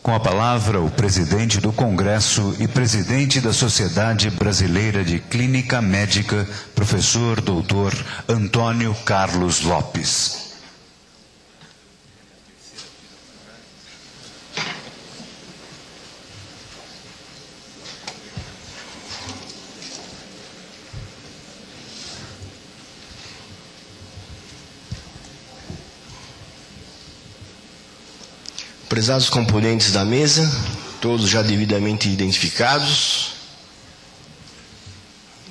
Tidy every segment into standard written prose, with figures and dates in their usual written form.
Com a palavra, o presidente do Congresso e presidente da Sociedade Brasileira de Clínica Médica, professor doutor Antônio Carlos Lopes. Prezados componentes da mesa, todos já devidamente identificados,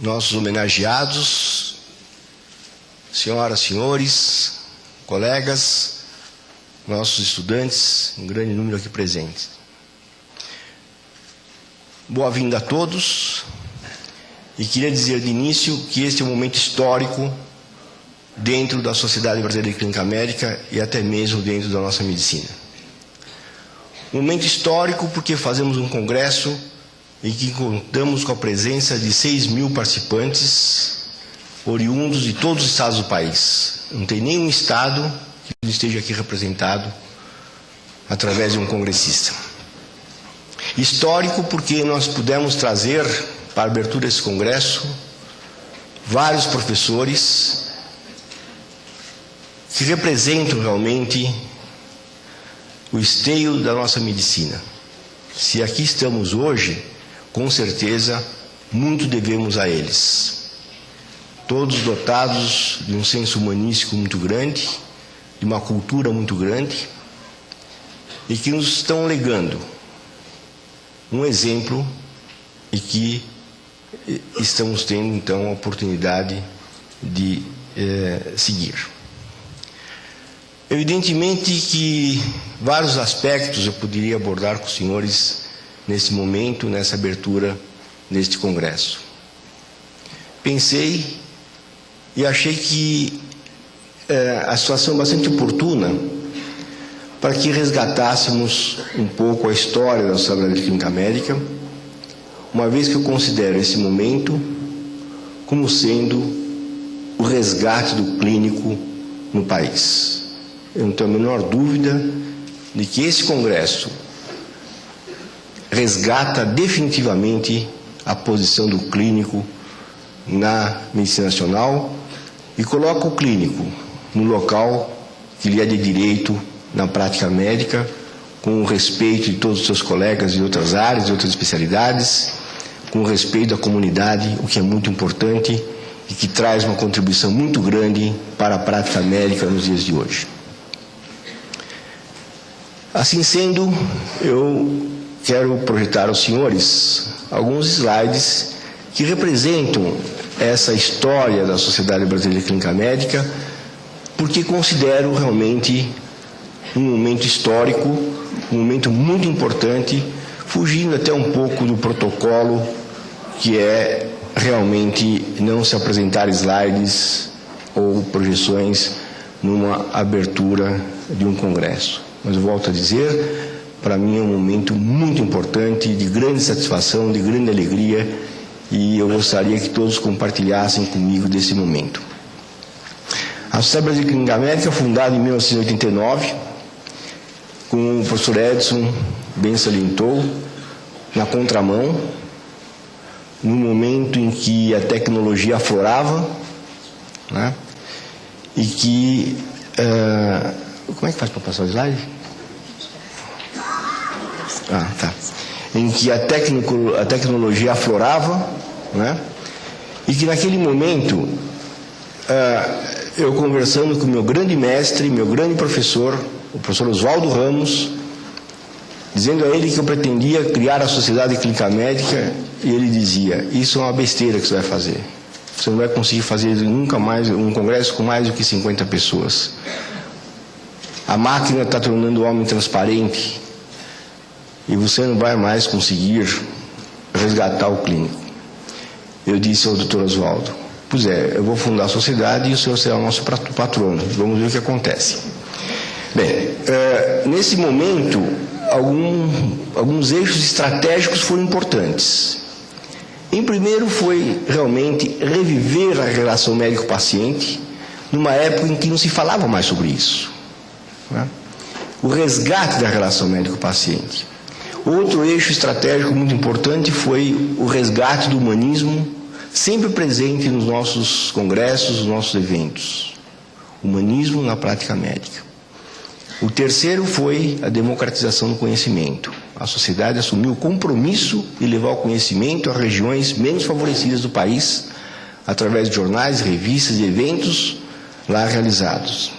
nossos homenageados, senhoras, senhores, colegas, nossos estudantes, um grande número aqui presentes. Boa-vinda a todos, e queria dizer de início que este é um momento histórico dentro da Sociedade Brasileira de Clínica Médica e até mesmo dentro da nossa medicina. Um momento histórico porque fazemos um congresso em que contamos com a presença de 6.000 participantes oriundos de todos os estados do país. Não tem nenhum estado que não esteja aqui representado através de um congressista. Histórico porque nós pudemos trazer para a abertura desse congresso vários professores que representam realmente o esteio da nossa medicina. Se aqui estamos hoje, com certeza, muito devemos a eles. Todos dotados de um senso humanístico muito grande, de uma cultura muito grande, e que nos estão legando um exemplo e que estamos tendo, então, a oportunidade de seguir. Evidentemente que vários aspectos eu poderia abordar com os senhores nesse momento, nessa abertura deste congresso. Pensei e achei que a situação é bastante oportuna para que resgatássemos um pouco a história da Sociedade de Clínica Médica, uma vez que eu considero esse momento como sendo o resgate do clínico no país. Eu não tenho a menor dúvida de que esse congresso resgata definitivamente a posição do clínico na medicina nacional e coloca o clínico no local que lhe é de direito na prática médica, com o respeito de todos os seus colegas de outras áreas, de outras especialidades, com o respeito da comunidade, o que é muito importante e que traz uma contribuição muito grande para a prática médica nos dias de hoje. Assim sendo, eu quero projetar aos senhores alguns slides que representam essa história da Sociedade Brasileira de Clínica Médica, porque considero realmente um momento histórico, um momento muito importante, fugindo até um pouco do protocolo, que é realmente não se apresentar slides ou projeções numa abertura de um congresso. Mas eu volto a dizer, para mim é um momento muito importante, de grande satisfação, de grande alegria, e eu gostaria que todos compartilhassem comigo desse momento. A Sociedade Brasileira de Clínica Médica, fundada em 1989, com o professor Edson bem salientou, na contramão, no momento em que a tecnologia aflorava, né, e que... como é que faz para passar o slide? Em que a tecnologia aflorava, né? E que naquele momento, eu conversando com meu grande mestre, meu grande professor, o professor Oswaldo Ramos, dizendo a ele que eu pretendia criar a Sociedade Clínica Médica, e ele dizia: isso é uma besteira que você vai fazer. Você não vai conseguir fazer nunca mais um congresso com mais do que 50 pessoas. A máquina está tornando o homem transparente e você não vai mais conseguir resgatar o clínico. Eu disse ao Dr. Oswaldo: pois é, eu vou fundar a sociedade e o senhor será o nosso patrono. Vamos ver o que acontece. Bem, nesse momento, alguns eixos estratégicos foram importantes. Em primeiro foi realmente reviver a relação médico-paciente numa época em que não se falava mais sobre isso, né? O resgate da relação médico-paciente. Outro eixo estratégico muito importante foi o resgate do humanismo, sempre presente nos nossos congressos, nos nossos eventos. Humanismo na prática médica. O terceiro foi a democratização do conhecimento. A sociedade assumiu o compromisso de levar o conhecimento às regiões menos favorecidas do país, através de jornais, revistas e eventos lá realizados.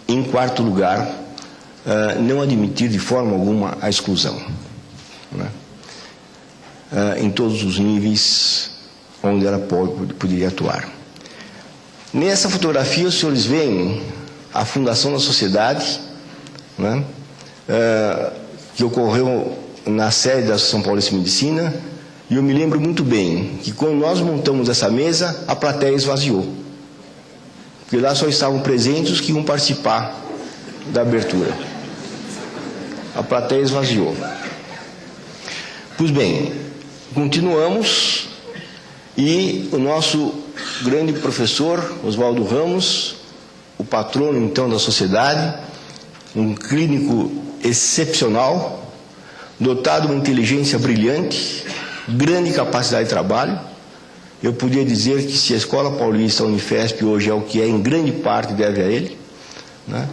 Em quarto lugar, não admitir de forma alguma a exclusão, né? Em todos os níveis onde ela poderia atuar. Nessa fotografia, os senhores veem a fundação da sociedade, né? Que ocorreu na sede da Associação Paulista de Medicina, e eu me lembro muito bem que quando nós montamos essa mesa, a plateia esvaziou, porque lá só estavam presentes os que iam participar da abertura. A plateia esvaziou. Pois bem, continuamos, e o nosso grande professor, Oswaldo Ramos, o patrono então da sociedade, um clínico excepcional, dotado de uma inteligência brilhante, grande capacidade de trabalho. Eu podia dizer que se a Escola Paulista, a Unifesp, hoje é o que é, em grande parte deve a ele, né?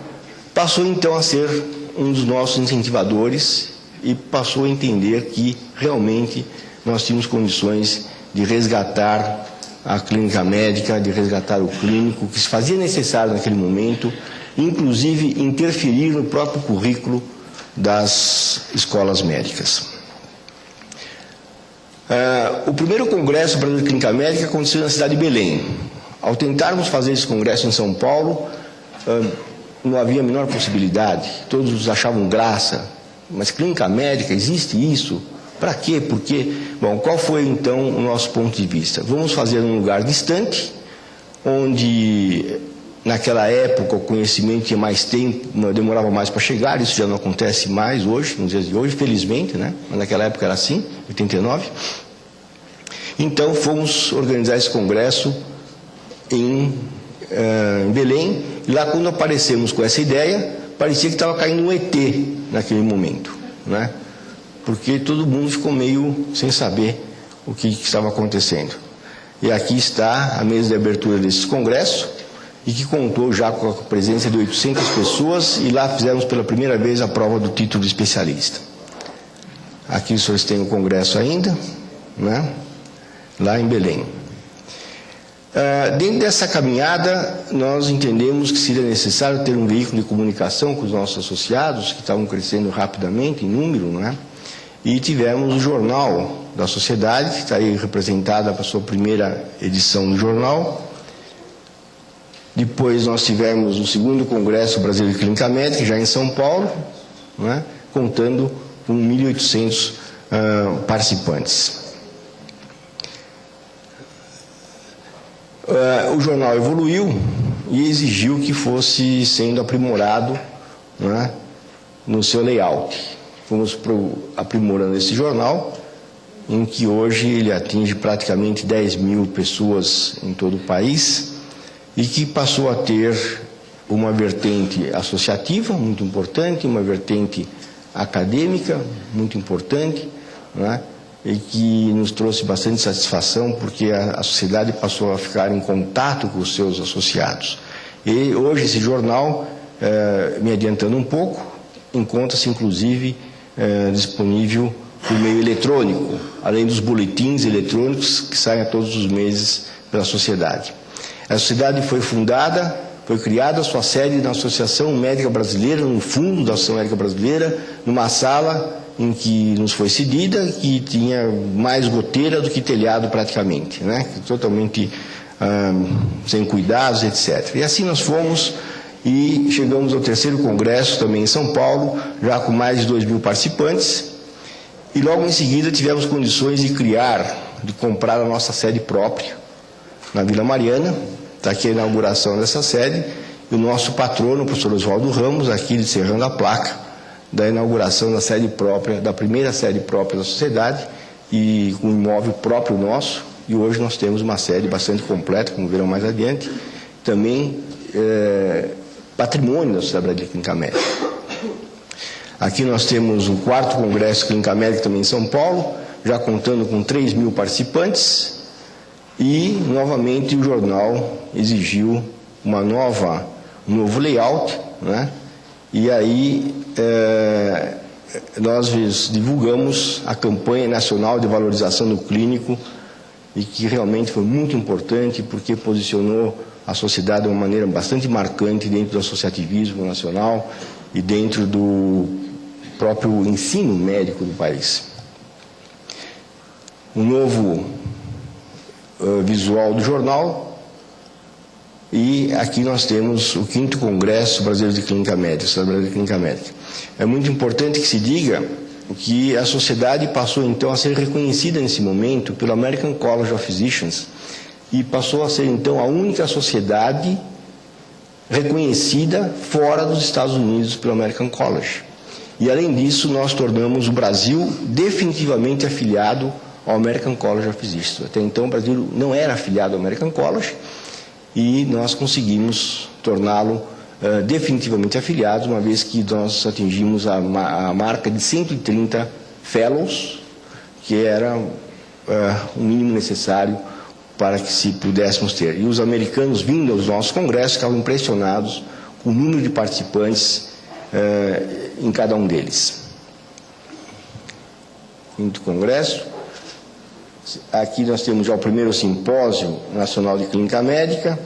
Passou então a ser um dos nossos incentivadores e passou a entender que realmente nós tínhamos condições de resgatar a clínica médica, de resgatar o clínico, que se fazia necessário naquele momento, inclusive interferir no próprio currículo das escolas médicas. O primeiro Congresso Brasileiro de Clínica Médica aconteceu na cidade de Belém. Ao tentarmos fazer esse congresso em São Paulo, não havia a menor possibilidade, todos achavam graça, mas clínica médica, existe isso? Para quê? Por quê? Bom, qual foi então o nosso ponto de vista? Vamos fazer num lugar distante, onde naquela época o conhecimento tinha mais tempo, demorava mais para chegar, isso já não acontece mais hoje, nos dias de hoje, felizmente, né? Mas naquela época era assim, 89. Então fomos organizar esse congresso em Belém, e lá quando aparecemos com essa ideia, parecia que estava caindo um ET naquele momento, né? Porque todo mundo ficou meio sem saber o que estava acontecendo. E aqui está a mesa de abertura desse congresso, e que contou já com a presença de 800 pessoas, e lá fizemos pela primeira vez a prova do título de especialista. Aqui os senhores têm o congresso ainda, né? Lá em Belém. Dentro dessa caminhada, nós entendemos que seria necessário ter um veículo de comunicação com os nossos associados, que estavam crescendo rapidamente em número, né? E tivemos o Jornal da Sociedade, que está aí representada para a sua primeira edição do jornal. Depois nós tivemos o segundo Congresso Brasileiro de Clínica Médica, já em São Paulo, né? Contando com 1.800 participantes. O jornal evoluiu e exigiu que fosse sendo aprimorado, né, no seu layout. Fomos aprimorando esse jornal, em que hoje ele atinge praticamente 10.000 pessoas em todo o país, e que passou a ter uma vertente associativa muito importante, uma vertente acadêmica muito importante, né? E que nos trouxe bastante satisfação, porque a sociedade passou a ficar em contato com os seus associados. E hoje esse jornal, me adiantando um pouco, encontra-se inclusive disponível por meio eletrônico, além dos boletins eletrônicos que saem a todos os meses pela sociedade. A sociedade foi fundada, foi criada a sua sede na Associação Médica Brasileira, no fundo da Associação Médica Brasileira, numa sala em que nos foi cedida, que tinha mais goteira do que telhado praticamente, né? Totalmente sem cuidados, etc. E assim nós fomos e chegamos ao terceiro congresso também em São Paulo, já com mais de 2.000 participantes, e logo em seguida tivemos condições de comprar a nossa sede própria na Vila Mariana. Está aqui a inauguração dessa sede, e o nosso patrono, o professor Oswaldo Ramos, aqui encerrando a placa da inauguração da sede própria, da primeira sede própria da sociedade, e com um imóvel próprio nosso, e hoje nós temos uma sede bastante completa, como verão mais adiante, também patrimônio da Sociedade Brasileira de Clínica Médica. Aqui nós temos o 4º Congresso Clínica Médica também em São Paulo, já contando com 3.000 participantes, e novamente o jornal exigiu um novo layout, né? E aí nós divulgamos a campanha nacional de valorização do clínico, e que realmente foi muito importante porque posicionou a sociedade de uma maneira bastante marcante dentro do associativismo nacional e dentro do próprio ensino médico do país. Um novo visual do jornal, e aqui nós temos o 5º Congresso Brasileiro de Clínica Médica, Sociedade Brasileira de Clínica Médica. É muito importante que se diga que a sociedade passou então a ser reconhecida nesse momento pelo American College of Physicians, e passou a ser então a única sociedade reconhecida fora dos Estados Unidos pelo American College. E além disso, nós tornamos o Brasil definitivamente afiliado ao American College of Physicians. Até então o Brasil não era afiliado ao American College, e nós conseguimos torná-lo definitivamente afiliado, uma vez que nós atingimos a marca de 130 fellows, que era o mínimo necessário para que se pudéssemos ter. E os americanos, vindo aos nossos congressos, ficavam impressionados com o número de participantes em cada um deles. 5º Congresso. Aqui nós temos já o 1º Simpósio Nacional de Clínica Médica,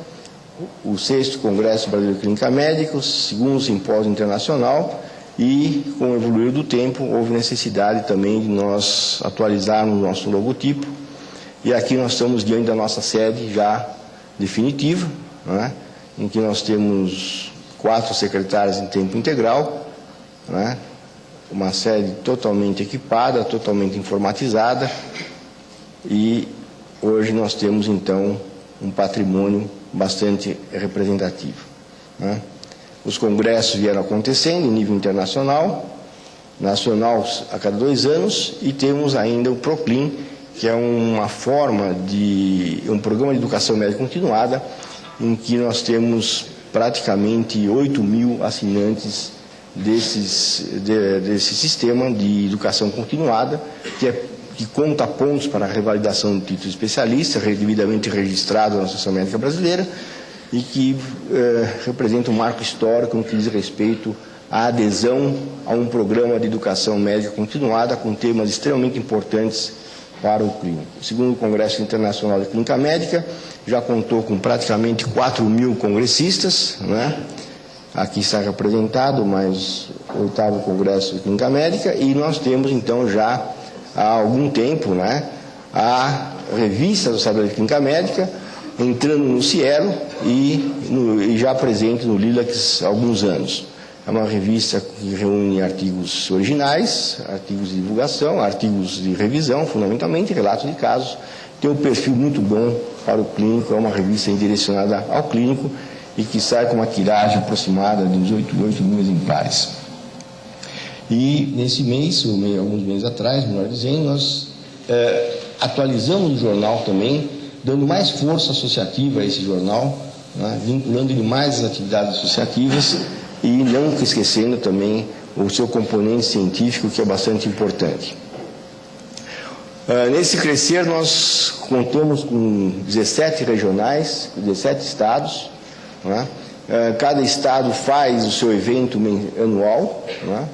o 6º Congresso Brasileiro de Clínica Médica, o 2º Simpósio Internacional, e com o evoluir do tempo houve necessidade também de nós atualizarmos o nosso logotipo, e aqui nós estamos diante da nossa sede já definitiva, né, em que nós temos 4 secretárias em tempo integral, né, uma sede totalmente equipada, totalmente informatizada, e hoje nós temos então um patrimônio bastante representativo, né? Os congressos vieram acontecendo em nível internacional, nacional a cada 2 anos, e temos ainda o PROCLIN, que é um programa de educação médica continuada, em que nós temos praticamente 8.000 assinantes desse sistema de educação continuada, que conta pontos para a revalidação do título de especialista, devidamente registrado na Associação Médica Brasileira, e que representa um marco histórico no que diz respeito à adesão a um programa de educação médica continuada com temas extremamente importantes para o clínico. O 2º Congresso Internacional de Clínica Médica já contou com praticamente 4.000 congressistas, né? Aqui está representado mais o 8º Congresso de Clínica Médica, e nós temos então já há algum tempo, né, a revista da Sociedade de Clínica Médica entrando no Cielo e já presente no Lilacs há alguns anos. É uma revista que reúne artigos originais, artigos de divulgação, artigos de revisão, fundamentalmente, relatos de casos. Tem um perfil muito bom para o clínico, é uma revista direcionada ao clínico e que sai com uma tiragem aproximada de uns 8.000 exemplares. E nesse mês, alguns meses atrás, melhor dizendo, nós atualizamos o jornal também, dando mais força associativa a esse jornal, né, vinculando ele mais às atividades associativas e não esquecendo também o seu componente científico, que é bastante importante. Nesse crescer, nós contamos com 17 regionais, 17 estados, né? Cada estado faz o seu evento anual, né?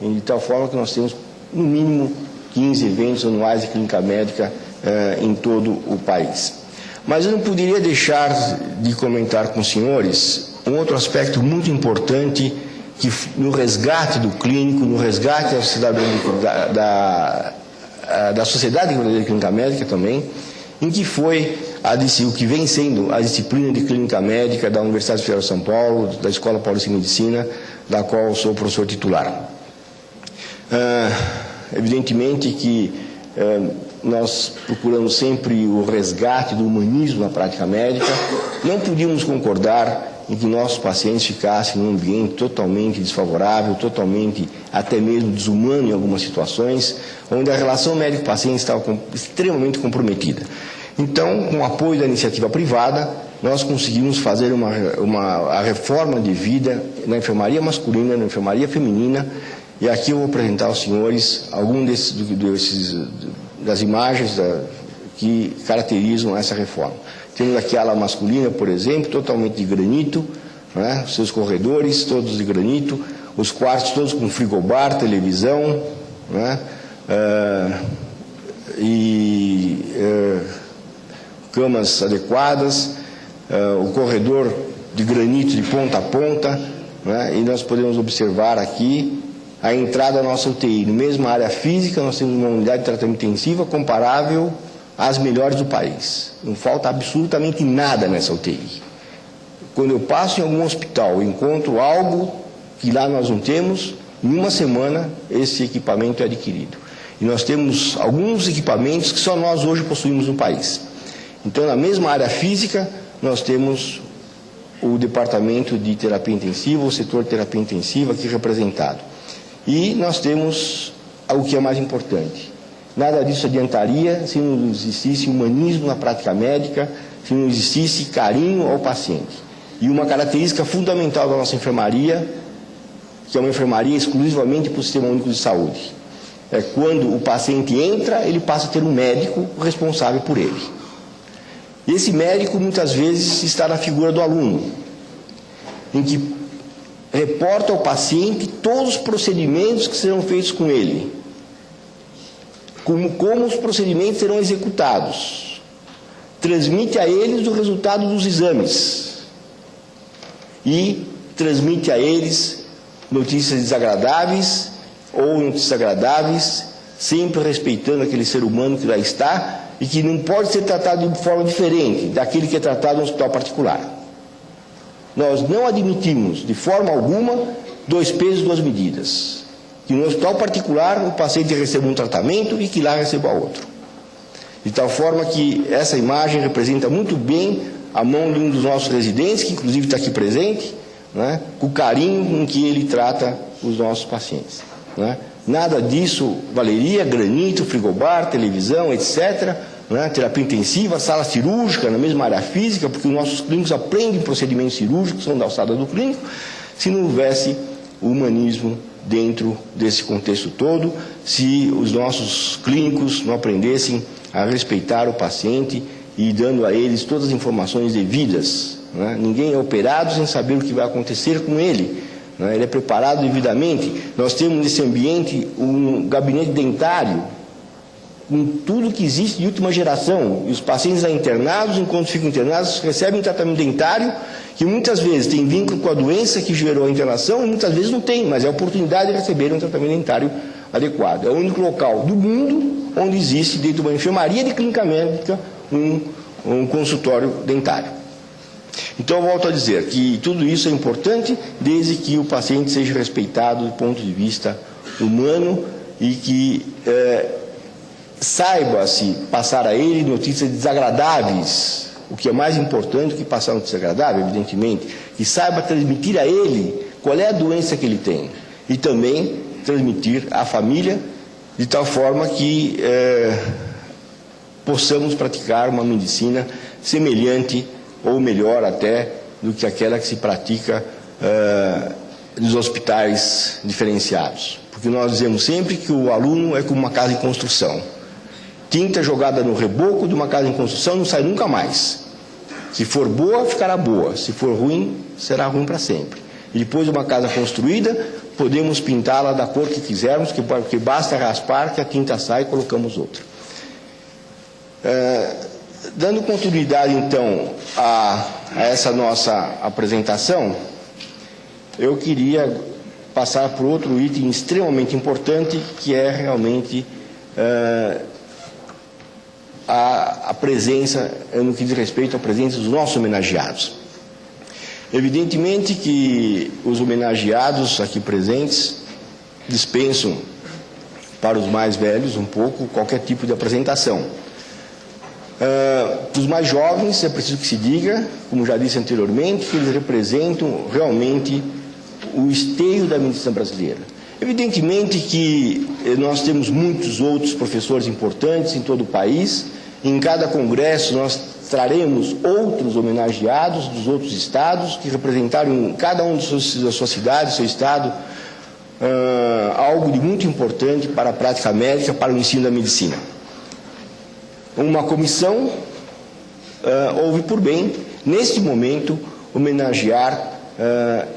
De tal forma que nós temos, no mínimo, 15 eventos anuais de clínica médica em todo o país. Mas eu não poderia deixar de comentar com os senhores um outro aspecto muito importante que, no resgate do clínico, no resgate da Sociedade Brasileira de Clínica Médica também, em que foi o que vem sendo a disciplina de clínica médica da Universidade Federal de São Paulo, da Escola Paulista de Medicina, da qual eu sou professor titular. Evidentemente que nós procuramos sempre o resgate do humanismo na prática médica. Não podíamos concordar em que nossos pacientes ficassem num ambiente totalmente desfavorável, totalmente até mesmo desumano em algumas situações, onde a relação médico-paciente estava extremamente comprometida. Então, com o apoio da iniciativa privada, nós conseguimos fazer a reforma de vida na enfermaria masculina, na enfermaria feminina, E aqui eu vou apresentar aos senhores algumas das imagens que caracterizam essa reforma. Temos aqui a ala masculina, por exemplo, totalmente de granito, né? Seus corredores todos de granito, os quartos todos com frigobar, televisão, né? Camas adequadas, o corredor de granito de ponta a ponta, né? E nós podemos observar aqui a entrada da nossa UTI. Na mesma área física, nós temos uma unidade de tratamento intensivo comparável às melhores do país. Não falta absolutamente nada nessa UTI. Quando eu passo em algum hospital e encontro algo que lá nós não temos, em uma semana esse equipamento é adquirido. E nós temos alguns equipamentos que só nós hoje possuímos no país. Então, na mesma área física, nós temos o departamento de terapia intensiva, o setor de terapia intensiva aqui representado. E nós temos o que é mais importante. Nada disso adiantaria se não existisse humanismo na prática médica, se não existisse carinho ao paciente. E uma característica fundamental da nossa enfermaria, que é uma enfermaria exclusivamente para o Sistema Único de Saúde, é quando o paciente entra, ele passa a ter um médico responsável por ele. E esse médico, muitas vezes, está na figura do aluno, em que reporta ao paciente todos os procedimentos que serão feitos com ele, como os procedimentos serão executados, transmite a eles o resultado dos exames e transmite a eles notícias desagradáveis ou notícias agradáveis, sempre respeitando aquele ser humano que lá está e que não pode ser tratado de forma diferente daquele que é tratado no hospital particular. Nós não admitimos, de forma alguma, 2 pesos, 2 medidas. Que no hospital particular o paciente receba um tratamento e que lá receba outro. De tal forma que essa imagem representa muito bem a mão de um dos nossos residentes, que inclusive está aqui presente, né, com o carinho com que ele trata os nossos pacientes. Né. Nada disso valeria granito, frigobar, televisão, etc., né, terapia intensiva, sala cirúrgica, na mesma área física, porque os nossos clínicos aprendem procedimentos cirúrgicos, são da alçada do clínico, se não houvesse o humanismo dentro desse contexto todo, se os nossos clínicos não aprendessem a respeitar o paciente e dando a eles todas as informações devidas. Né? Ninguém é operado sem saber o que vai acontecer com ele. Né? Ele é preparado devidamente. Nós temos nesse ambiente um gabinete dentário com tudo que existe de última geração. E os pacientes lá internados, enquanto ficam internados, recebem um tratamento dentário que muitas vezes tem vínculo com a doença que gerou a internação e muitas vezes não tem, mas é a oportunidade de receber um tratamento dentário adequado. É o único local do mundo onde existe, dentro de uma enfermaria de clínica médica, um consultório dentário. Então, eu volto a dizer que tudo isso é importante desde que o paciente seja respeitado do ponto de vista humano e que saiba-se passar a ele notícias desagradáveis, o que é mais importante do que passar notícia agradável, evidentemente, e saiba transmitir a ele qual é a doença que ele tem e também transmitir à família de tal forma que possamos praticar uma medicina semelhante ou melhor até do que aquela que se pratica nos hospitais diferenciados. Porque nós dizemos sempre que o aluno é como uma casa em construção. Tinta jogada no reboco de uma casa em construção não sai nunca mais. Se for boa, ficará boa. Se for ruim, será ruim para sempre. E depois de uma casa construída, podemos pintá-la da cor que quisermos, porque basta raspar que a tinta sai e colocamos outra. Dando continuidade, então, a essa nossa apresentação, eu queria passar por outro item extremamente importante, que é realmente a presença, no que diz respeito à presença dos nossos homenageados. Evidentemente que os homenageados aqui presentes dispensam, para os mais velhos, um pouco qualquer tipo de apresentação. Para os mais jovens, é preciso que se diga, como já disse anteriormente, que eles representam realmente o esteio da medicina brasileira. Evidentemente que nós temos muitos outros professores importantes em todo o país. Em cada congresso nós traremos outros homenageados dos outros estados que representaram cada um da sua cidade, seu estado, algo de muito importante para a prática médica, para o ensino da medicina. Uma comissão houve por bem, neste momento, homenagear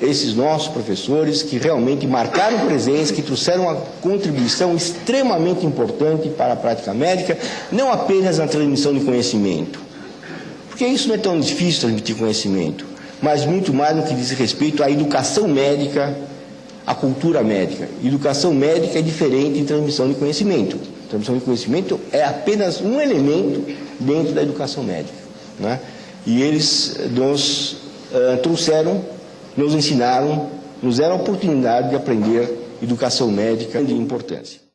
esses nossos professores que realmente marcaram presença, que trouxeram uma contribuição extremamente importante para a prática médica, não apenas na transmissão de conhecimento, porque isso não é tão difícil transmitir conhecimento, mas muito mais no que diz respeito à educação médica, à cultura médica. Educação médica é diferente de transmissão de conhecimento. Transmissão de conhecimento é apenas um elemento dentro da educação médica, né? E eles nos trouxeram, nos ensinaram, nos deram a oportunidade de aprender educação médica de importância.